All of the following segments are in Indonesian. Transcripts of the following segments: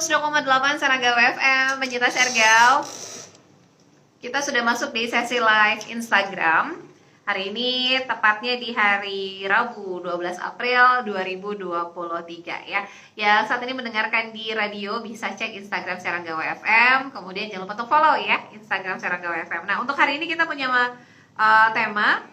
102,8 Serangga FM, pencinta Sergau. Kita sudah masuk di sesi live Instagram. Hari ini tepatnya di hari Rabu 12 April 2023 ya. Yang saat ini mendengarkan di radio bisa cek Instagram Serangga FM. Kemudian jangan lupa untuk follow ya Instagram Serangga FM. Nah, untuk hari ini kita punya tema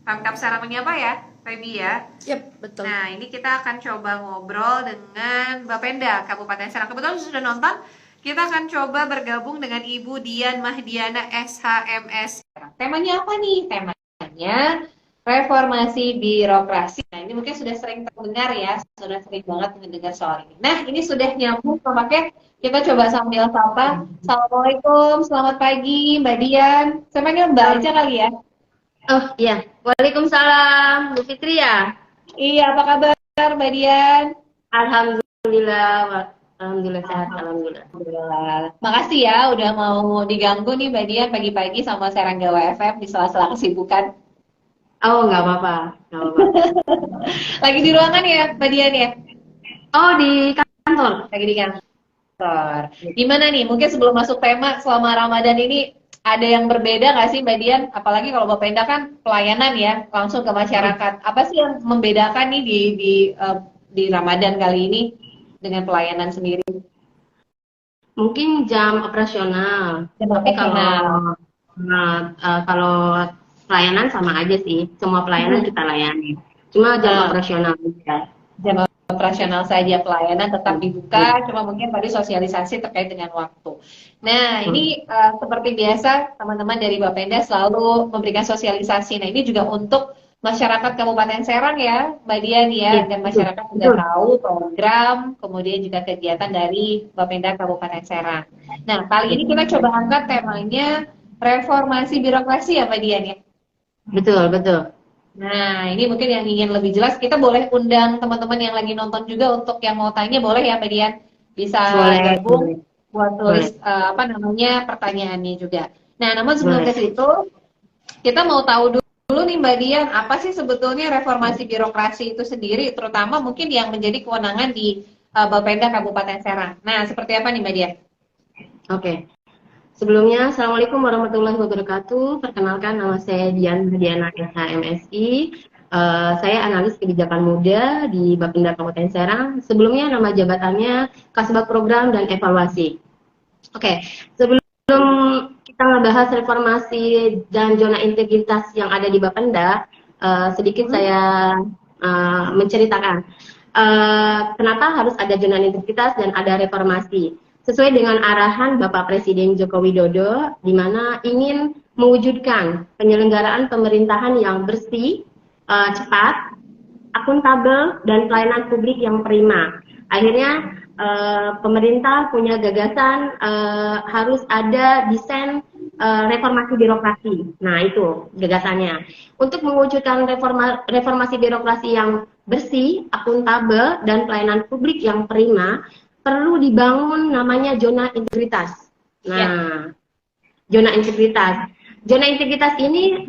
Pemkab Serang ini apa ya? Feby ya? Yep, betul. Nah, ini kita akan coba ngobrol dengan Bapenda Kabupaten Serang. Kebetulan sudah nonton, kita akan coba bergabung dengan Ibu Dian Mahdiana SHMS. Temanya apa nih? Temanya reformasi birokrasi. Nah, ini mungkin sudah sering terdengar ya, sudah sering banget mendengar soal ini. Nah, ini sudah nyambung, tampaknya kita coba sambil sapa. Assalamualaikum, selamat pagi Mbak Dian. Saya panggil Mbak aja kali ya. Oh iya, waalaikumsalam, Bu Fitri ya. Iya, apa kabar Mbak Dian? Alhamdulillah, alhamdulillah sehat, alhamdulillah. Makasih ya udah mau diganggu nih Mbak Dian pagi-pagi sama Serangga FM di sela-sela kesibukan. Oh nggak apa-apa, nggak apa-apa. Lagi di ruangan ya Mbak Dian ya? Oh di kantor. Lagi di kantor. Gimana nih? Mungkin sebelum masuk tema selama Ramadan ini ada yang berbeda nggak sih Mbak Dian? Apalagi kalau Bapenda kan pelayanan ya, langsung ke masyarakat. Apa sih yang membedakan nih di Ramadan kali ini dengan pelayanan sendiri? Mungkin jam operasional. Tapi kalau pelayanan sama aja sih. Semua pelayanan kita layani. Cuma jam operasional aja. Jam operasional saja, pelayanan tetap dibuka, cuma mungkin tadi sosialisasi terkait dengan waktu. Nah, ini seperti biasa teman-teman dari Bapenda selalu memberikan sosialisasi. Nah, ini juga untuk masyarakat Kabupaten Serang ya, Mbak Dian ya, dan masyarakat juga tahu program, kemudian juga kegiatan dari Bapenda Kabupaten Serang. Nah, kali ini kita coba angkat temanya reformasi birokrasi ya, Mbak Dian ya. Betul, betul. Nah, ini mungkin yang ingin lebih jelas, kita boleh undang teman-teman yang lagi nonton juga untuk yang mau tanya, boleh ya Mbak Dian? Bisa gabung buat tulis pertanyaannya juga. Nah, namun sebelum ke situ, kita mau tahu dulu nih Mbak Dian, apa sih sebetulnya reformasi birokrasi itu sendiri, terutama mungkin yang menjadi kewenangan di Bapenda Kabupaten Serang. Nah, seperti apa nih Mbak Dian? Oke. Sebelumnya, Assalamualaikum warahmatullahi wabarakatuh. Perkenalkan, nama saya Dian Mahdiana SHMSI. Saya analis kebijakan muda di Bapenda Kabupaten Serang. Sebelumnya, nama jabatannya Kasbag Program dan Evaluasi. Oke, sebelum kita ngebahas reformasi dan zona integritas yang ada di Bapenda, sedikit saya menceritakan kenapa harus ada zona integritas dan ada reformasi. Sesuai dengan arahan Bapak Presiden Joko Widodo, di mana ingin mewujudkan penyelenggaraan pemerintahan yang bersih, cepat, akuntabel, dan pelayanan publik yang prima. Akhirnya pemerintah punya gagasan harus ada desain reformasi birokrasi. Nah itu gagasannya. Untuk mewujudkan reformasi birokrasi yang bersih, akuntabel, dan pelayanan publik yang prima, perlu dibangun namanya zona integritas. Nah, zona integritas. Zona integritas ini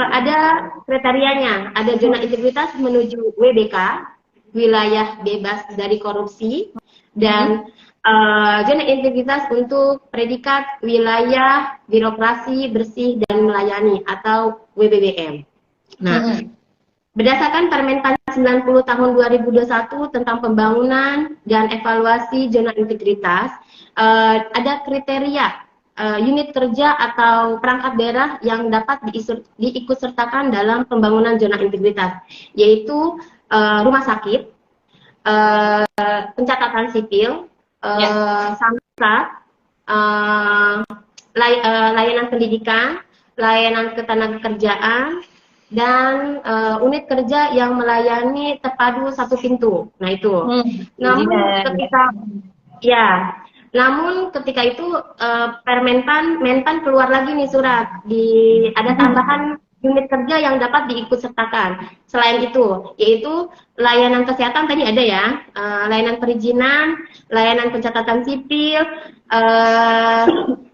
ada kriterianya. Ada zona integritas menuju WBK, wilayah bebas dari korupsi, dan zona integritas untuk predikat wilayah birokrasi bersih dan melayani atau WBBM. Nah, berdasarkan Permentan 90 tahun 2021 tentang pembangunan dan evaluasi zona integritas, ada kriteria unit kerja atau perangkat daerah yang dapat diikutsertakan dalam pembangunan zona integritas, yaitu rumah sakit, pencatatan sipil, samsat, layanan pendidikan, layanan ketenagakerjaan, dan unit kerja yang melayani terpadu satu pintu. Nah itu. Namun ketika itu Mentan keluar lagi nih surat, ada tambahan unit kerja yang dapat diikutsertakan. Selain itu, yaitu layanan kesehatan tadi ada ya, layanan perizinan, layanan pencatatan sipil,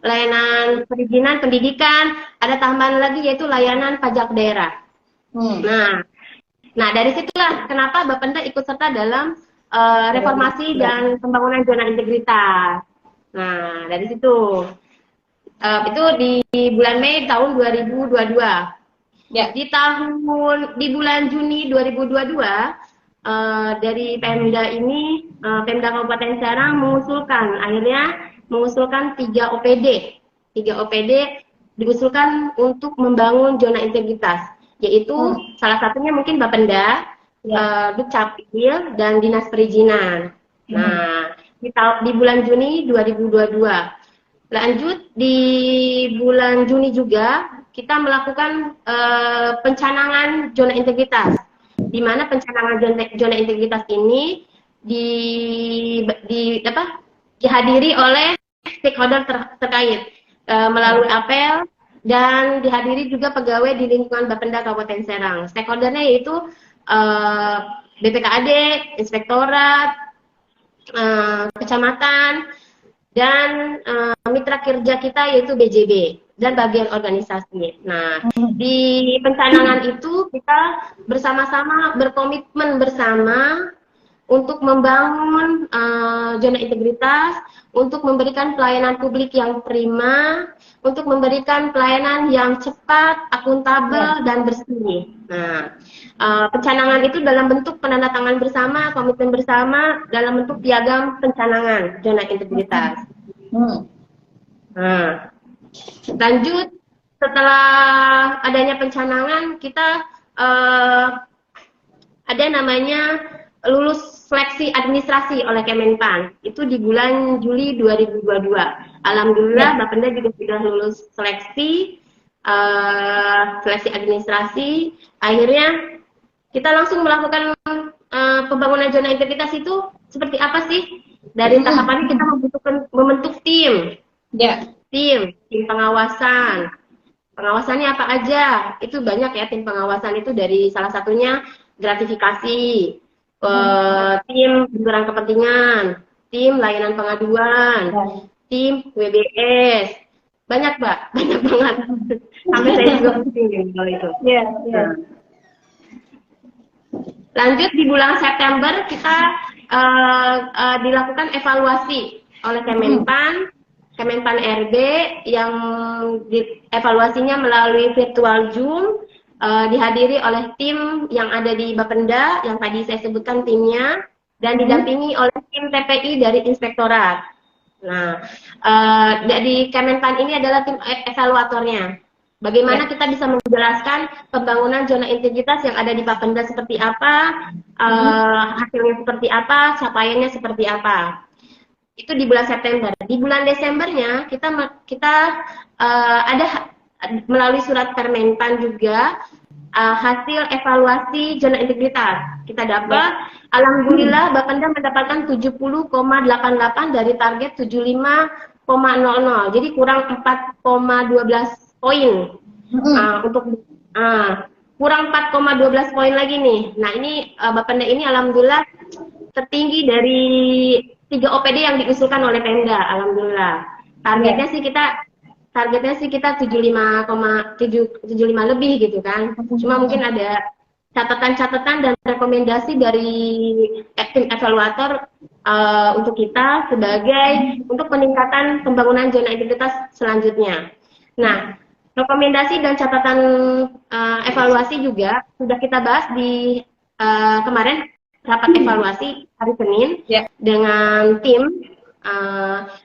layanan perizinan pendidikan, ada tambahan lagi yaitu layanan pajak daerah. Nah, dari situlah kenapa Bapenda ikut serta dalam reformasi dan pembangunan zona integritas. Nah, dari situ itu di bulan Mei tahun 2022. Ya. Di bulan Juni 2022 dari Pemda ini, Pemda Kabupaten Serang mengusulkan 3 OPD. 3 OPD diusulkan untuk membangun zona integritas, yaitu salah satunya mungkin Bapenda, Dukcapil, dan Dinas Perizinan. Nah, di bulan Juni 2022. Lanjut di bulan Juni juga kita melakukan pencanangan zona integritas, di mana pencanangan zona integritas ini dihadiri oleh stakeholder terkait melalui apel, dan dihadiri juga pegawai di lingkungan Bapenda Kabupaten Serang. Stakeholdernya yaitu BPKAD, Inspektorat, Kecamatan, dan mitra kerja kita yaitu BJB dan bagian organisasi. Nah, di pencanangan itu kita bersama-sama berkomitmen bersama untuk membangun zona integritas, untuk memberikan pelayanan publik yang prima, untuk memberikan pelayanan yang cepat, akuntabel, dan bersih. Nah, pencanangan itu dalam bentuk penandatangan bersama, komitmen bersama, dalam bentuk piagam pencanangan zona integritas. Nah, lanjut setelah adanya pencanangan, kita ada namanya lulus seleksi administrasi oleh Kemenpan. Itu di bulan Juli 2022. Alhamdulillah Bapenda juga sudah lulus seleksi administrasi. Akhirnya kita langsung melakukan pembangunan zona integritas itu seperti apa sih? Dari tahapannya kita membentuk tim. Tim pengawasan. Pengawasannya apa aja? Itu banyak ya tim pengawasan itu, dari salah satunya gratifikasi, tim benturan kepentingan, tim layanan pengaduan, tim WBS. Banyak, Mbak. Banyak banget. Sampai saya juga pusing kalau itu. Lanjut di bulan September kita dilakukan evaluasi oleh Kemenpan RB, yang evaluasinya melalui virtual Zoom, dihadiri oleh tim yang ada di Bapenda yang tadi saya sebutkan timnya, dan didampingi oleh tim TPI dari Inspektorat. Nah, dari Kemenpan ini adalah tim evaluatornya. Bagaimana kita bisa menjelaskan pembangunan zona integritas yang ada di Bapenda seperti apa, hasilnya seperti apa, capaiannya seperti apa. Itu di bulan September. Di bulan Desembernya kita ada melalui surat Permenpan juga hasil evaluasi zona integritas. Kita dapat, alhamdulillah Bapenda mendapatkan 70,88 dari target 75,00. Jadi kurang 4,12 poin. Kurang 4,12 poin lagi nih. Nah, ini Bapenda ini alhamdulillah tertinggi dari 3 OPD yang diusulkan oleh Pemda, alhamdulillah. Targetnya sih kita 75,75 lebih gitu kan. Cuma mungkin ada catatan-catatan dan rekomendasi dari tim evaluator untuk kita sebagai untuk peningkatan pembangunan zona integritas selanjutnya. Nah, rekomendasi dan catatan evaluasi juga sudah kita bahas di kemarin rapat evaluasi hari Senin dengan tim,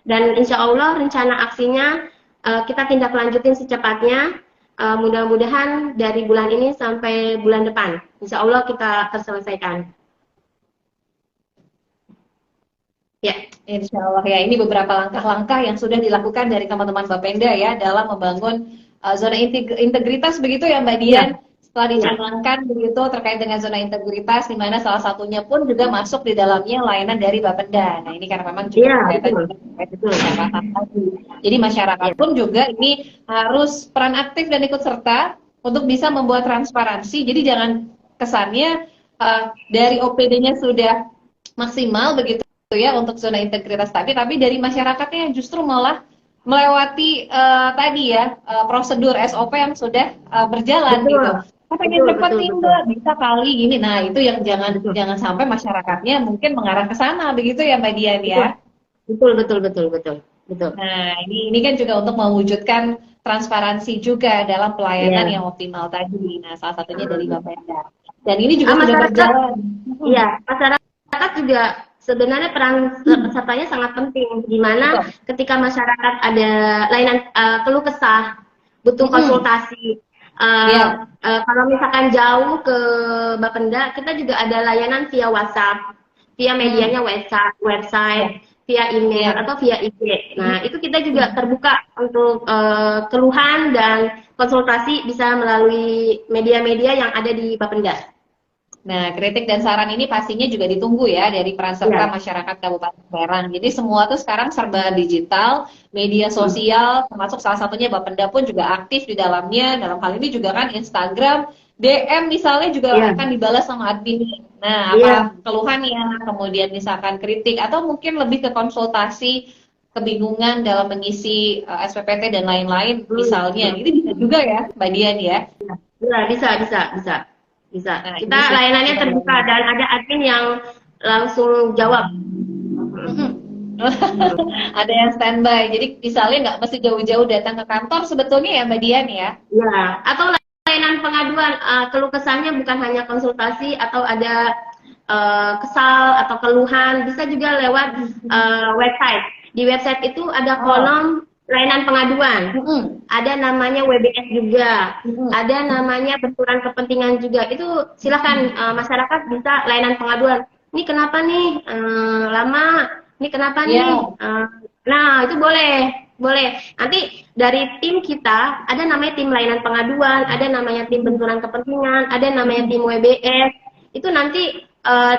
dan insya Allah rencana aksinya kita tindak lanjutin secepatnya, mudah-mudahan dari bulan ini sampai bulan depan insya Allah kita terselesaikan. Ya, insya Allah ya. Ini beberapa langkah-langkah yang sudah dilakukan dari teman-teman Bapenda ya dalam membangun zona integritas begitu ya Mbak Dian. Setelah dicanangkan begitu terkait dengan zona integritas, di mana salah satunya pun juga masuk di dalamnya layanan dari Bapenda. Nah, ini karena memang juga jadi masyarakat pun juga ini harus peran aktif dan ikut serta untuk bisa membuat transparansi. Jadi jangan kesannya dari OPD-nya sudah maksimal begitu ya untuk zona integritas tapi dari masyarakatnya justru malah melewati tadi ya prosedur SOP yang sudah berjalan gitu. Oh, pengen betul, cepet betul, nih betul, Mbak, bisa kali gini. Nah, itu yang jangan betul, jangan sampai masyarakatnya mungkin mengarah ke sana, begitu ya Mbak Dian ya. betul, betul, betul, betul, betul, betul. Nah, ini kan juga untuk mewujudkan transparansi juga dalam pelayanan Ya. yang optimal tadi. Nah, salah satunya dari Bapenda. Dan ini juga sudah Masyarakat, berjalan. iya, masyarakat juga sebenarnya peran pesertanya sangat penting, di mana Betul. ketika masyarakat ada layanan keluh kesah, butuh Mm-mm. konsultasi. Ya, Kalau misalkan jauh ke Bapenda, kita juga ada layanan via WhatsApp, via medianya mm. Ya, website, via email ya. atau via IG. Nah, itu kita juga Mm. terbuka untuk keluhan dan konsultasi bisa melalui media-media yang ada di Bapenda. Nah, kritik dan saran ini pastinya juga ditunggu ya dari peran serta Ya. masyarakat Kabupaten Serang. Jadi semua tuh sekarang serba digital, media Hmm. sosial, termasuk salah satunya Bapenda pun juga aktif di dalamnya. Dalam hal ini juga kan Instagram, DM misalnya juga Iya, akan dibalas sama admin. Nah, iya, apa keluhannya, kemudian misalkan kritik atau mungkin lebih ke konsultasi, kebingungan dalam mengisi SPPT dan lain-lain misalnya. hmm. Ini bisa juga ya, Mbak Dian ya. Iya, bisa, bisa, bisa, bisa. Nah, Kita ini layanannya sudah terbuka dan ada admin yang langsung jawab. Mm-mm. Hmm. Ada yang standby. Jadi misalnya nggak mesti jauh-jauh datang ke kantor sebetulnya ya Mbak Dian ya. Ya, atau layanan pengaduan, keluh kesahnya bukan hanya konsultasi atau ada kesal atau keluhan, bisa juga lewat website. Di website itu ada Oh. kolom layanan pengaduan. Mm-mm. Ada namanya WBS juga, Mm-mm. ada namanya benturan kepentingan juga. Itu silakan masyarakat bisa layanan pengaduan. Ini kenapa nih lama? Ini kenapa nih? Ya. Nah, itu boleh, boleh. Nanti dari tim kita ada namanya tim layanan pengaduan, ada namanya tim benturan kepentingan, ada namanya tim WBS. Itu nanti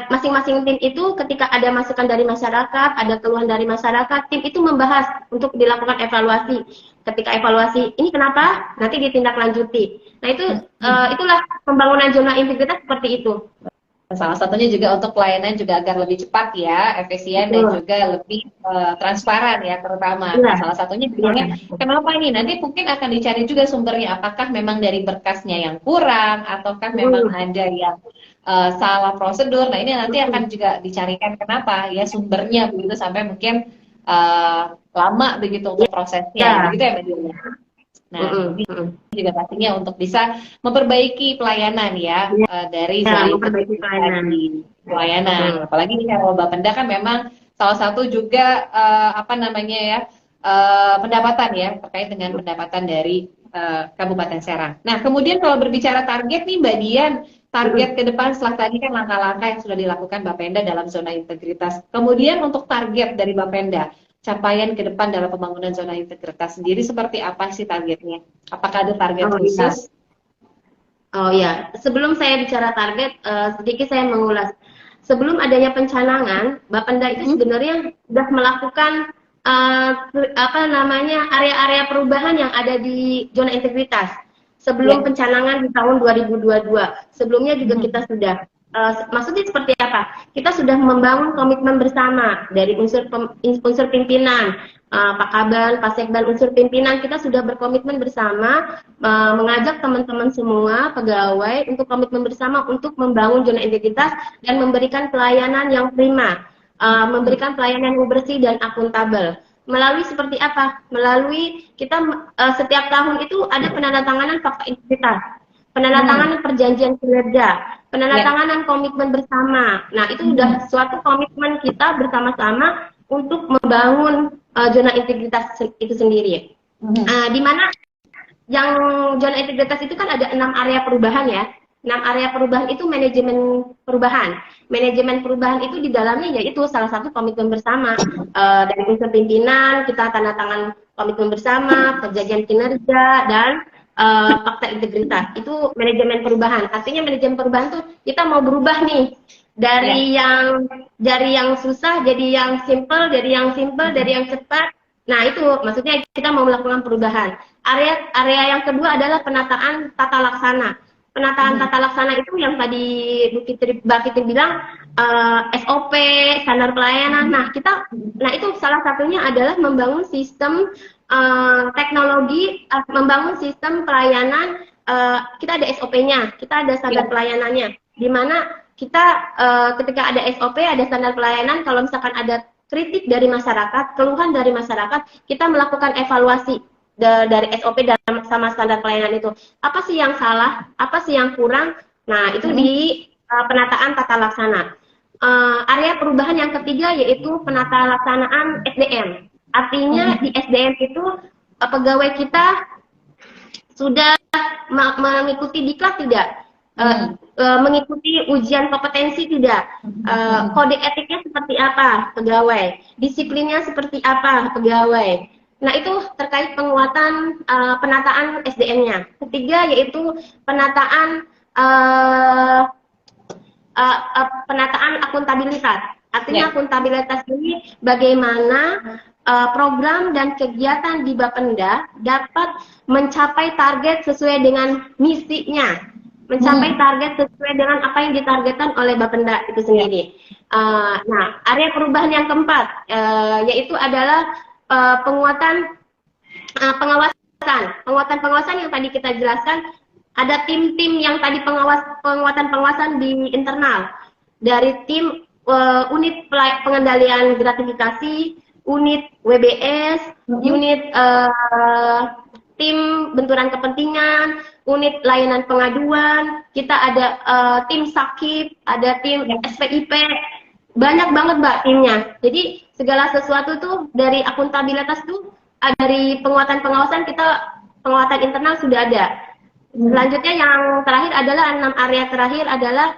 masing-masing tim itu ketika ada masukan dari masyarakat, ada keluhan dari masyarakat, tim itu membahas untuk dilakukan evaluasi. Ketika evaluasi, ini kenapa? Nanti ditindaklanjuti. Nah, itu itulah pembangunan zona integritas seperti itu. Salah satunya juga untuk pelayanan juga agar lebih cepat ya, efisien dan Betul. juga lebih transparan ya terutama. Iya, Nah, salah satunya iya. misalnya kenapa ini nanti mungkin akan dicari juga sumbernya apakah memang dari berkasnya yang kurang ataukah memang Hmm, ada yang salah prosedur. Nah, ini nanti hmm. akan juga dicarikan kenapa ya sumbernya begitu sampai mungkin lama begitu untuk prosesnya. Iya. Begitu ya Mbak Dian? Nah, Hmm, ini hmm. juga pastinya untuk bisa memperbaiki pelayanan ya dari Iya, zona memperbaiki integrasi pelayanan. tadi pelayanan. Hmm. Apalagi ini kalau Bapenda kan memang salah satu juga apa namanya ya pendapatan ya terkait dengan pendapatan dari Kabupaten Serang. Nah, kemudian kalau berbicara target nih Mbak Dian, Hmm. target ke depan setelah tadi kan langkah-langkah yang sudah dilakukan Bapenda dalam zona integritas. Kemudian untuk target dari Bapenda, capaian ke depan dalam pembangunan zona integritas sendiri seperti apa sih targetnya? Apakah ada target Oh iya. khusus? Oh ya, sebelum saya bicara target, sedikit saya mengulas. Sebelum adanya pencanangan, Bapenda itu Mm-mm. sebenarnya sudah melakukan apa namanya area-area perubahan yang ada di zona integritas. Sebelum Ya. pencanangan di tahun 2022, sebelumnya juga Mm-mm. kita sudah. Maksudnya seperti apa? Kita sudah membangun komitmen bersama dari unsur pimpinan, Pak Kaban, Pak Sekban, unsur pimpinan kita sudah berkomitmen bersama mengajak teman-teman semua pegawai untuk komitmen bersama untuk membangun zona integritas dan memberikan pelayanan yang prima, memberikan pelayanan yang bersih dan akuntabel. Melalui seperti apa? Melalui kita setiap tahun itu ada penandatanganan fakta integritas, Mm. penandatanganan perjanjian kinerja, Ya. penandatanganan komitmen bersama. Nah, itu sudah suatu komitmen kita bersama-sama untuk membangun zona integritas itu sendiri. Mm. Di mana yang zona integritas itu kan ada 6 area perubahan ya. 6 area perubahan itu manajemen perubahan. Manajemen perubahan itu di dalamnya yaitu salah satu komitmen bersama dari unsur pimpinan, kita tanda tangan komitmen bersama, perjanjian kinerja dan fakta integritas. Itu manajemen perubahan. Artinya manajemen perubahan tuh kita mau berubah nih Ya. dari yang susah jadi yang simple, dari yang cepat. Nah, itu maksudnya kita mau melakukan perubahan. Area yang kedua adalah penataan tata laksana. Penataan Mm. tata laksana itu yang tadi Mbak Fitri bilang SOP, standar pelayanan. Nah itu salah satunya adalah membangun sistem teknologi, membangun sistem pelayanan kita ada SOP-nya, kita ada standar pelayanannya, di mana kita ketika ada SOP, ada standar pelayanan, kalau misalkan ada kritik dari masyarakat, keluhan dari masyarakat, kita melakukan evaluasi dari SOP dan sama standar pelayanan itu. Apa sih yang salah? Apa sih yang kurang? Nah, itu di penataan tata laksana. Area perubahan yang ketiga yaitu penata laksanaan SDM. Artinya di SDM itu pegawai kita sudah mengikuti diklat tidak? Mengikuti ujian kompetensi tidak? Kode etiknya seperti apa pegawai? Disiplinnya seperti apa pegawai? Nah, itu terkait penguatan penataan SDM-nya. Ketiga yaitu penataan penataan akuntabilitas. Artinya akuntabilitas ini bagaimana program dan kegiatan di Bapenda dapat mencapai target sesuai dengan misinya, mencapai target sesuai dengan apa yang ditargetkan oleh Bapenda itu sendiri. Nah, area perubahan yang keempat yaitu adalah penguatan pengawasan yang tadi kita jelaskan. Ada tim-tim yang tadi penguatan pengawasan di internal dari tim unit pengendalian gratifikasi, unit WBS, unit tim benturan kepentingan, unit layanan pengaduan, kita ada tim sakit, ada tim SPIP, banyak banget Mbak timnya. Jadi segala sesuatu tuh dari akuntabilitas tuh dari penguatan pengawasan kita penguatan internal sudah ada. Selanjutnya yang terakhir adalah 6 area terakhir adalah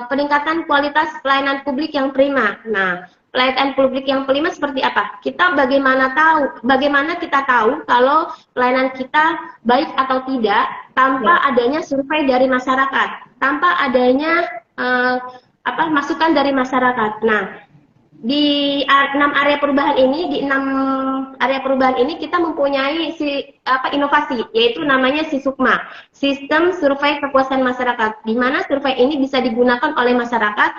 peningkatan kualitas pelayanan publik yang prima. Nah, pelayanan publik yang prima seperti apa? Bagaimana kita tahu kalau pelayanan kita baik atau tidak tanpa adanya survei dari masyarakat, tanpa adanya masukan dari masyarakat. Nah, di 6 area perubahan ini kita mempunyai inovasi, yaitu namanya SISUKMA, Sistem Survei Kepuasan Masyarakat, di mana survei ini bisa digunakan oleh masyarakat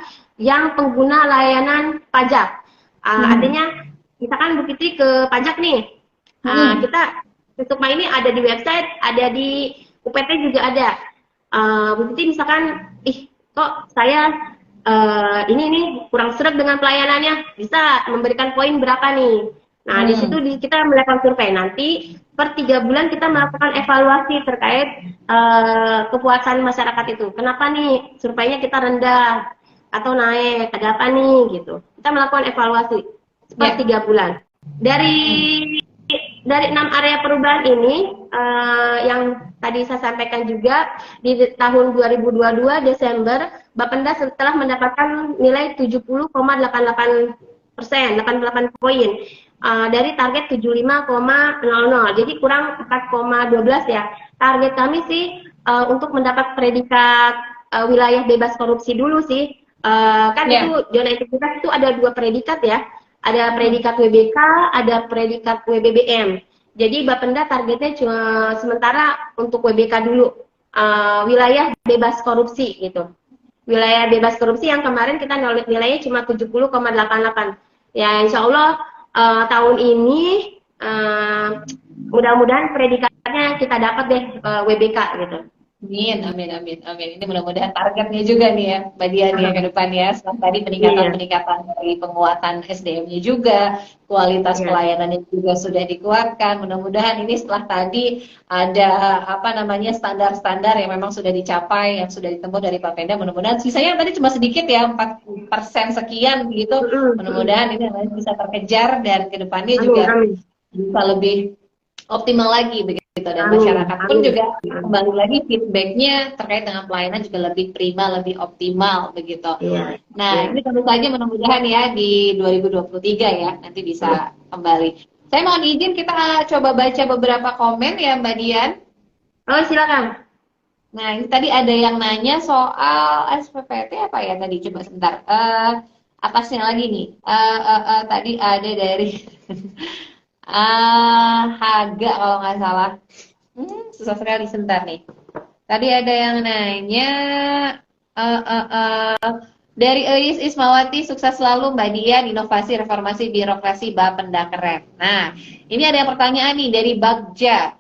yang pengguna layanan pajak. Artinya misalkan Bu Fitri ke pajak nih, kita SISUKMA ini ada di website, ada di UPT juga ada. Bu Fitri misalkan, kok saya ini kurang seret dengan pelayanannya, bisa memberikan poin berapa nih. Nah, di situ kita melakukan survei. Nanti per 3 bulan kita melakukan evaluasi terkait kepuasan masyarakat itu. Kenapa nih surveinya kita rendah atau naik, ada apa nih gitu. Kita melakukan evaluasi per 3 bulan. Dari 6 area perubahan ini yang tadi saya sampaikan juga di tahun 2022 Desember Bapenda setelah mendapatkan nilai 70,88%, 88 poin dari target 75,00. Jadi kurang 4,12 ya. Target kami sih untuk mendapat predikat wilayah bebas korupsi dulu sih. Itu zona integritas itu ada 2 predikat ya. Ada predikat WBK, ada predikat WBBM. Jadi Bapenda targetnya cuma sementara untuk WBK dulu, wilayah bebas korupsi gitu. Wilayah bebas korupsi yang kemarin kita nilainya cuma 70,88. Ya insya Allah tahun ini mudah-mudahan predikatnya kita dapat deh WBK gitu. Amin. Ini mudah-mudahan targetnya juga nih ya, Mbak Dian ya ke depan ya. Setelah tadi peningkatan dari penguatan SDM-nya juga, kualitas pelayanannya juga sudah dikuatkan. Mudah-mudahan ini setelah tadi ada standar-standar yang memang sudah dicapai, yang sudah ditempuh dari Bapenda. Mudah-mudahan sisanya tadi cuma sedikit ya, 4% sekian begitu. Mudah-mudahan ini bisa terkejar dan ke depannya juga bisa lebih optimal lagi begitu. Dan masyarakat pun juga kembali lagi feedbacknya terkait dengan pelayanan juga lebih prima, lebih optimal begitu. Nah ini tentu saja mudah-mudahan ya di 2023 ya nanti bisa kembali. Saya mohon izin kita coba baca beberapa komen ya Mbak Dian. Oh silakan. Nah ini tadi ada yang nanya soal SPPT apa ya tadi, coba sebentar. Atasnya lagi nih. Tadi ada dari Haga kalau nggak salah. Susah sekali sebentar nih. Tadi ada yang nanya dari Eis Ismawati, sukses selalu Mbak Dian, inovasi reformasi birokrasi Bapenda keren. Nah, ini ada yang pertanyaan nih dari Bagja.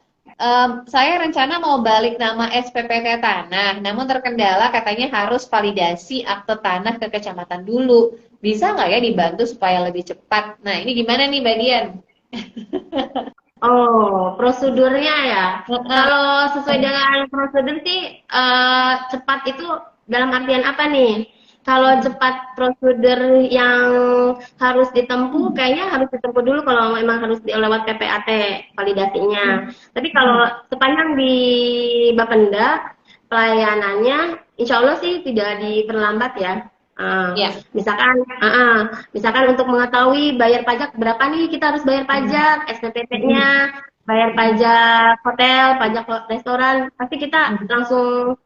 Saya rencana mau balik nama SPPT Tanah, namun terkendala katanya harus validasi akte tanah ke kecamatan dulu. Bisa nggak ya dibantu supaya lebih cepat? Nah, ini gimana nih, Mbak Dian? Oh, prosedurnya ya. Heeh. Kalau sesuai dengan prosedur sih cepat itu dalam artian apa nih? Kalau cepat prosedur yang harus ditempuh, kayaknya harus ditempuh dulu kalau memang harus lewat PPAT validasinya. Tapi kalau sepanjang di Bapenda pelayanannya, insya Allah sih tidak diperlambat ya. Ya. Misalkan untuk mengetahui bayar pajak berapa nih kita harus bayar pajak, SPPT-nya, bayar pajak hotel, pajak restoran, pasti kita langsung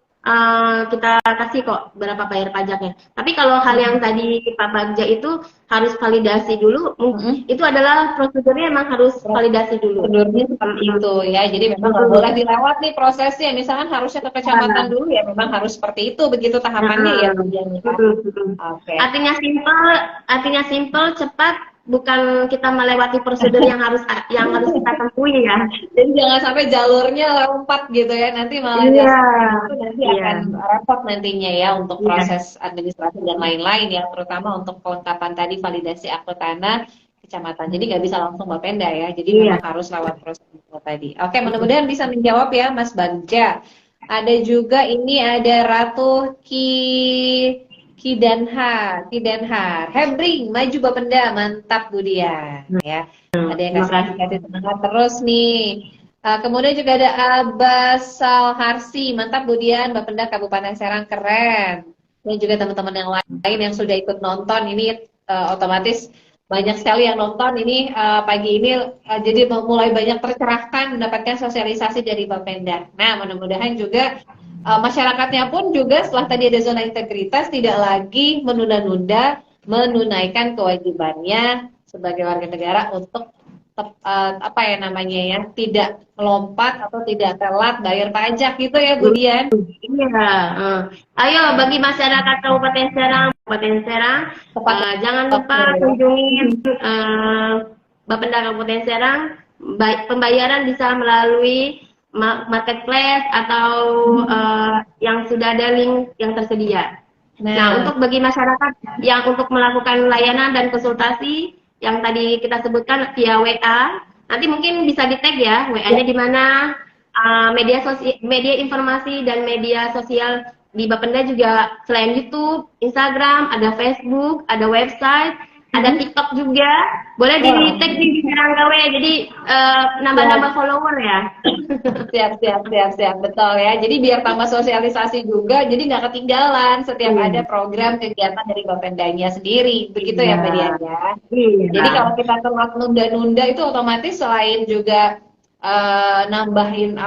kita kasih kok berapa bayar pajaknya. Tapi kalau hal yang tadi Pak Bagja itu harus validasi dulu, itu adalah prosedurnya emang harus validasi dulu. Prosedurnya seperti itu ya, jadi memang nggak boleh dilewat nih prosesnya. Misalkan harusnya ke kecamatan dulu ya, memang harus seperti itu, begitu tahapannya ya. Oke. Artinya simple, cepat, bukan kita melewati prosedur yang harus kita tempuhi ya. Jadi jangan sampai jalurnya lompat gitu ya, nanti malah nanti akan repot nantinya ya untuk proses administrasi dan lain-lain ya, terutama untuk kelengkapan tadi validasi akte tanah kecamatan. Jadi nggak bisa langsung Bapenda ya, jadi memang harus lewat prosedur tadi. Oke, mudah-mudahan bisa menjawab ya Mas Bagja. Ada juga ini ada Ratu Kidanhar, Hebring, maju Bapenda, mantap Budian ya. Ada yang kasih semangat terus nih. Kemudian juga ada Abasal Harsi, mantap Budian, Bapenda Kabupaten Serang, keren. Dan juga teman-teman yang lain yang sudah ikut nonton ini otomatis banyak sekali yang nonton ini pagi ini, jadi mulai banyak tercerahkan mendapatkan sosialisasi dari Bapenda. Nah, mudah-mudahan juga masyarakatnya pun juga setelah tadi ada zona integritas tidak lagi menunda-nunda menunaikan kewajibannya sebagai warga negara untuk tidak melompat atau tidak telat bayar pajak gitu ya Bu Dian. Iya. Ayo bagi masyarakat Kabupaten Serang, jangan lupa kunjungi Bapenda Kabupaten Serang. Pembayaran bisa melalui marketplace atau yang sudah ada link yang tersedia. Nah, untuk bagi masyarakat yang untuk melakukan layanan dan konsultasi yang tadi kita sebutkan via WA, nanti mungkin bisa di-tag ya, WA-nya di mana, media informasi dan media sosial di Bapenda juga selain YouTube, Instagram, ada Facebook, ada website, ada TikTok juga, boleh di-tag di Seranggawe, jadi nambah-nambah follower ya. Siap, betul ya. Jadi biar tambah sosialisasi juga, jadi nggak ketinggalan setiap ada program kegiatan dari Bapendanya sendiri, begitu ya Mbak Dian ya. Jadi kalau kita telat nunda-nunda itu otomatis selain juga nambahin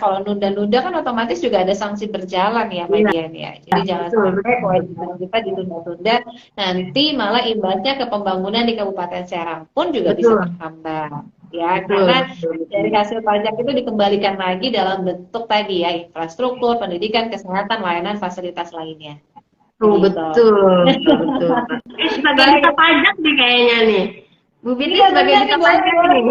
kalau nunda-nunda kan otomatis juga ada sanksi berjalan ya Mbak Dian ya. Jadi jangan sampai kewajiban kita ditunda-tunda, nanti malah imbasnya ke pembangunan di Kabupaten Serang pun juga bisa bertambah ya, karena dari hasil pajak itu dikembalikan lagi dalam bentuk tadi ya, infrastruktur, pendidikan, kesehatan, layanan, fasilitas lainnya. Betul. Sebagai duta pajak nih kayaknya nih. Bu Binti sebagai duta pajak nih.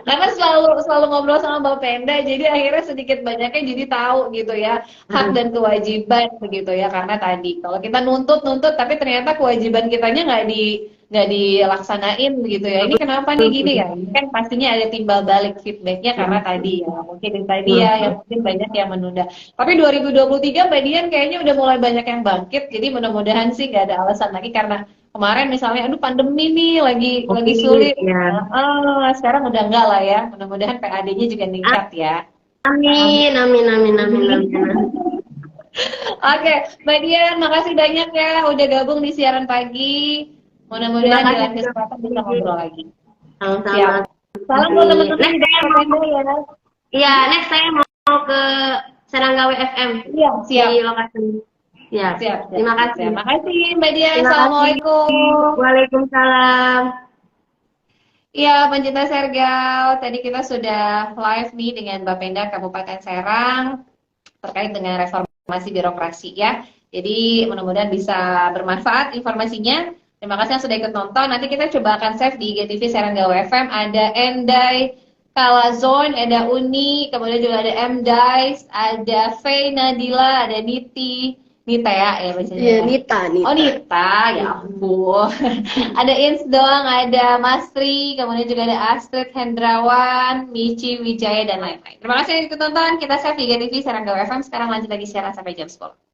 Karena selalu ngobrol sama Bapenda, jadi akhirnya sedikit banyaknya jadi tahu gitu ya hak dan kewajiban begitu ya. Karena tadi kalau kita nuntut tapi ternyata kewajiban kitanya nggak dilaksanain begitu ya. Ini kenapa nih gini ya? Ini kan pastinya ada timbal balik feedbacknya karena tadi ya mungkin yang mungkin banyak yang menunda. Tapi 2023 Mbak Dian kayaknya udah mulai banyak yang bangkit. Jadi mudah-mudahan sih nggak ada alasan lagi, karena kemarin misalnya aduh pandemi nih lagi sulit. Sekarang udah enggak lah ya. Mudah-mudahan PAD-nya juga meningkat ya. Amin. Oke, Mbak Dian, makasih banyak ya udah gabung di siaran pagi. Mudah-mudahan di lain kesempatan bisa ngobrol lagi. Sama-sama. Salam buat teman-teman di Bapenda ya. Iya, next saya mau ke Seranggawe FM. Iya, siap. Di lokasi. Siap. Terima kasih. Terima kasih Mbak Dian. Assalamualaikum. Waalaikumsalam. Iya, pencinta Sergal, tadi kita sudah live nih dengan Bapenda Kabupaten Serang terkait dengan reformasi birokrasi ya. Jadi mudah-mudahan bisa bermanfaat informasinya. Terima kasih yang sudah ikut nonton. Nanti kita coba akan save di IGTV Seranggawe FM. Ada Endai Kala Zone, ada Uni, kemudian juga ada M. Dice, ada Faye, Nadila, ada Nita ya bacanya. Iya, Ya. Nita, Oh Nita, ya ampun. Ada Ins dong, ada Masri, kemudian juga ada Astrid Hendrawan, Michi Wijaya dan lain-lain. Terima kasih yang ikut tonton. Kita save di TV Serangga FM. Sekarang lanjut lagi siaran sampai jam 10.